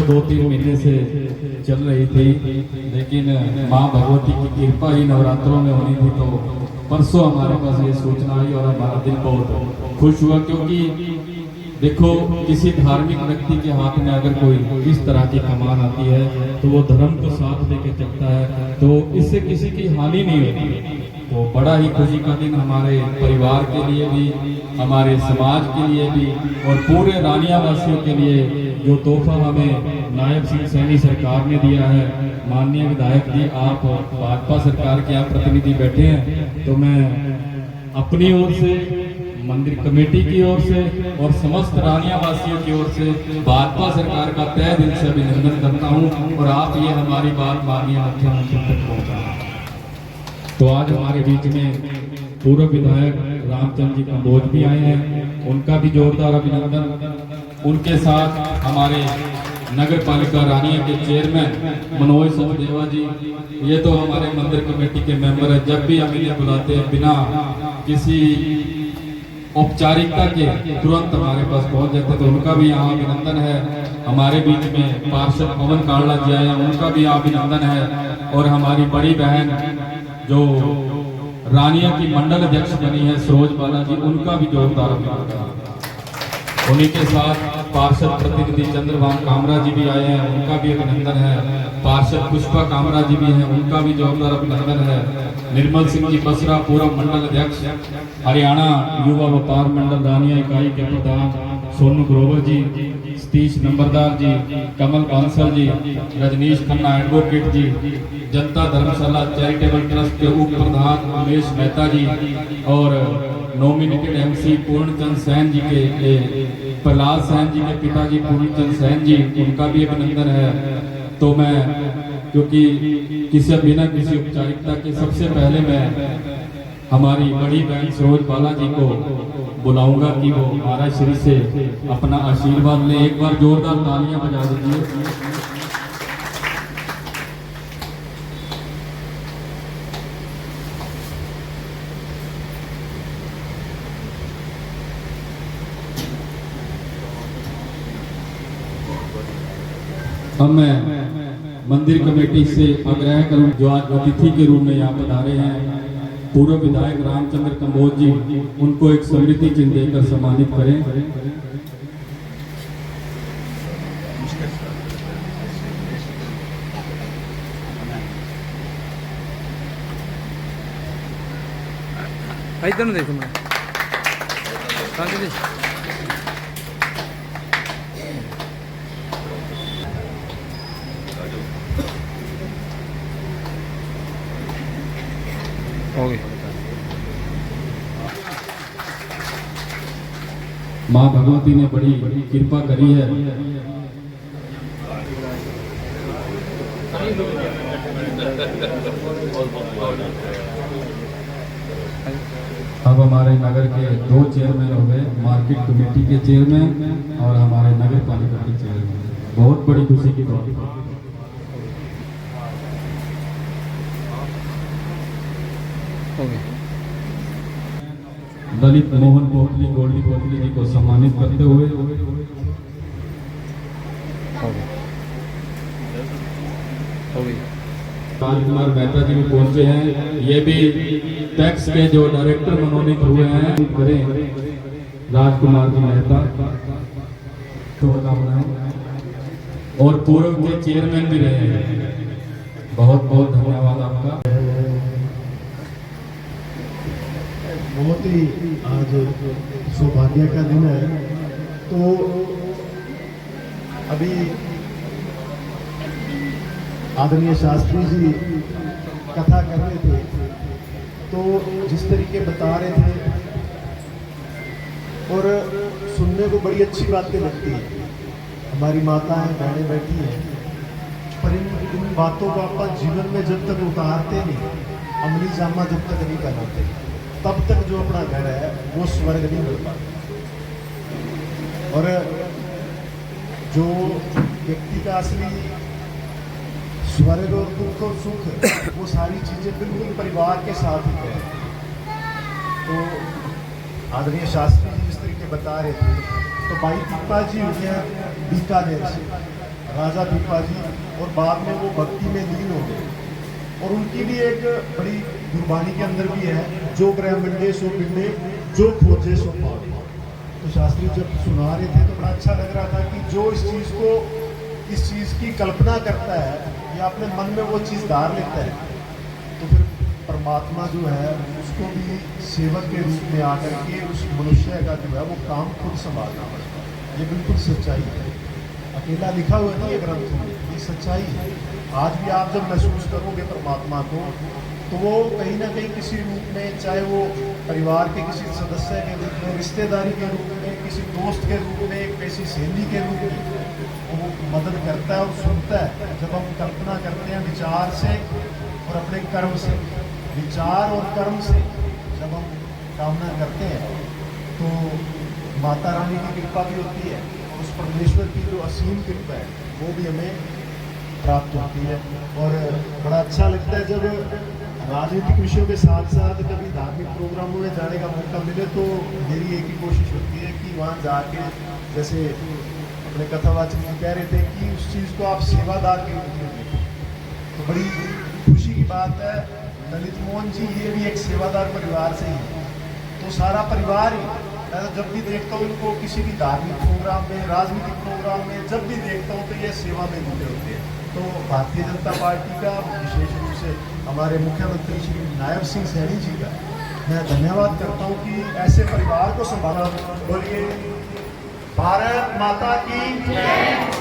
2-3 महीने से चल रही थी, लेकिन माँ भगवती की कृपा ही नवरात्रों में होनी थी। तो परसों हमारे पास ये सूचना आई और हमारा दिल बहुत खुश हुआ, क्योंकि देखो किसी धार्मिक व्यक्ति के हाथ में अगर कोई इस तरह की कमान आती है तो वो धर्म को साथ लेके चलता है, तो इससे किसी की हानि नहीं होती। तो बड़ा ही खुशी का दिन हमारे परिवार के लिए भी, हमारे समाज के लिए भी और पूरे रानिया वासियों के लिए जो तोहफा हमें नायब सिंह सैनी सरकार ने दिया है। माननीय विधायक जी, आप भाजपा सरकार के आप प्रतिनिधि बैठे हैं, तो मैं अपनी ओर से, मंदिर कमेटी की ओर से और समस्त रानिया वासियों की ओर से भाजपा सरकार का तहे दिल से अभिनंदन करता हूं। और आप ये हमारी बात माननीय मुख्यमंत्री तक पहुंचा। तो आज हमारे बीच में पूर्व विधायक रामचंद्र जी कंबोज भी आए हैं, उनका भी जोरदार अभिनंदन। उनके साथ हमारे नगर पालिका रानिया के चेयरमैन मनोज सचदेवा जी, ये तो हमारे मंदिर कमेटी के मेंबर है। जब भी हम इन्हें बुलाते हैं बिना किसी औपचारिकता के तुरंत हमारे पास पहुंच जाते, तो उनका भी यहाँ अभिनंदन है। हमारे बीच में पार्षद पवन कांडला जी आए हैं, उनका भी यहाँ अभिनंदन है। और हमारी बड़ी बहन जो रानिया की मंडल अध्यक्ष बनी है सरोज बाला जी, उनका भी जोरदार अभिनंदन। उन्हीं के साथ पार्षद प्रतिनिधि चंद्रभान कामरा जी भी आए हैं, उनका भी अभिनंदन है। पार्षद पुष्पा कामरा जी भी हैं, उनका भी जोरदार अभिनंदन है। निर्मल सिंह जी बसरा पूर्व मंडल अध्यक्ष, हरियाणा युवा व्यापार मंडल रानिया इकाई के प्रधान सोनू ग्रोवर जी, सतीश नंबरदार जी, कमल बांसल जी, रजनीश खन्ना एडवोकेट जी, जनता धर्मशाला चैरिटेबल ट्रस्ट के उप प्रधान उमेश मेहता जी और नॉमिनेटेड एमसी पूर्णचंद सैन जी के प्रहलाद सैन जी के पिताजी पूर्णचंद सैन जी, उनका भी अभिनंदन है। तो मैं क्योंकि बिना किसी औपचारिकता के सबसे पहले मैं हमारी बड़ी बहन सरोज बाला जी को बुलाऊंगा कि वो महाराज श्री से अपना आशीर्वाद ले। एक बार जोरदार तालियां बजा दीजिए। अब मैं मंदिर कमेटी से आग्रह करूं, जो आज अतिथि के रूप में यहाँ पधारे हैं पूर्व विधायक रामचंद्र कंबोज जी, उनको एक स्मृति चिन्ह देकर सम्मानित करें। इधर देखो मैं हो गई। माँ भगवती ने बड़ी कृपा करी है। अब हमारे नगर के 2 चेयरमैन हो गए, मार्केट कमेटी के चेयरमैन और हमारे नगर पालिका के चेयरमैन। बहुत बड़ी खुशी की बात है। दलित मोहन पोटली गोल्डी पोटली जी को सम्मानित करते हुए राजकुमार मेहता जी भी पहुंचे हैं। ये भी टैक्स के जो डायरेक्टर मनोनीत हुए हैं, करें राजकुमार जी मेहता और पूर्व के चेयरमैन भी रहे हैं। बहुत बहुत धन्यवाद आपका। बहुत ही आज सौभाग्य का दिन है। तो अभी आदरणीय शास्त्री जी कथा कर रहे थे, तो जिस तरीके बता रहे थे और सुनने को बड़ी अच्छी बातें लगती है। हमारी माताएं बहनें बैठी हैं, पर इन बातों को आप जीवन में जब तक उतारते नहीं, अमली जामा जब तक नहीं बनाते, तब तक जो अपना घर है वो स्वर्ग नहीं मिल पाता। और जो व्यक्ति का असली स्वर्ग और दुख और सुख, वो सारी चीजें बिल्कुल परिवार के साथ ही है। तो आदरणीय शास्त्री जी जिस तरीके बता रहे थे, तो भाई दीपा जी हुई हैं बीकानेर से, राजा पीपा जी, और बाद में वो भक्ति में लीन हो गए। और उनकी भी एक बड़ी गुरबानी के अंदर भी है, जो ब्रह्मंडे सो पिंडे, जो खोजे सो पावे। तो शास्त्री जब सुना रहे थे तो बड़ा अच्छा लग रहा था कि जो इस चीज़ की कल्पना करता है या अपने मन में वो चीज़ धार लेता है, तो फिर परमात्मा जो है उसको भी सेवक के रूप में आकर के उस मनुष्य का जो है वो काम खुद संभालना पड़ता है। ये बिल्कुल सच्चाई है, अकेला लिखा हुआ नहीं ये ग्रंथ में, ये सच्चाई है। आज भी आप जब महसूस करोगे परमात्मा को, तो वो कहीं ना कहीं किसी रूप में, चाहे वो परिवार के किसी सदस्य के रूप में, रिश्तेदारी के रूप में, किसी दोस्त के रूप में, किसी सहेली के रूप में, वो मदद करता है और सुनता है। जब हम कल्पना करते हैं विचार से और अपने कर्म से, विचार और कर्म से जब हम कामना करते हैं, तो माता रानी की कृपा भी होती है और उस परमेश्वर की जो असीम कृपा है वो भी हमें प्राप्त होती है। और बड़ा अच्छा लगता है जब राजनीतिक विषयों के साथ साथ कभी धार्मिक प्रोग्रामों में जाने का मौका मिले, तो मेरी एक ही कोशिश होती है कि वहाँ जाके, जैसे अपने कथावाचक जी कह रहे थे कि उस चीज़ को आप सेवादार के रूप में देखें, तो बड़ी खुशी की बात है। ललित मोहन जी ये भी एक सेवादार परिवार से ही है, तो सारा परिवार ही, मैं तो जब भी देखता हूँ इनको किसी भी धार्मिक प्रोग्राम में, राजनीतिक प्रोग्राम में जब भी देखता हूँ तो ये सेवा में जुटे होते हैं। तो भारतीय जनता पार्टी का, विशेष रूप से हमारे मुख्यमंत्री श्री नायब सिंह सैनी जी का मैं धन्यवाद करता हूँ कि ऐसे परिवार को संभाला। बोलिए भारत माता की जय।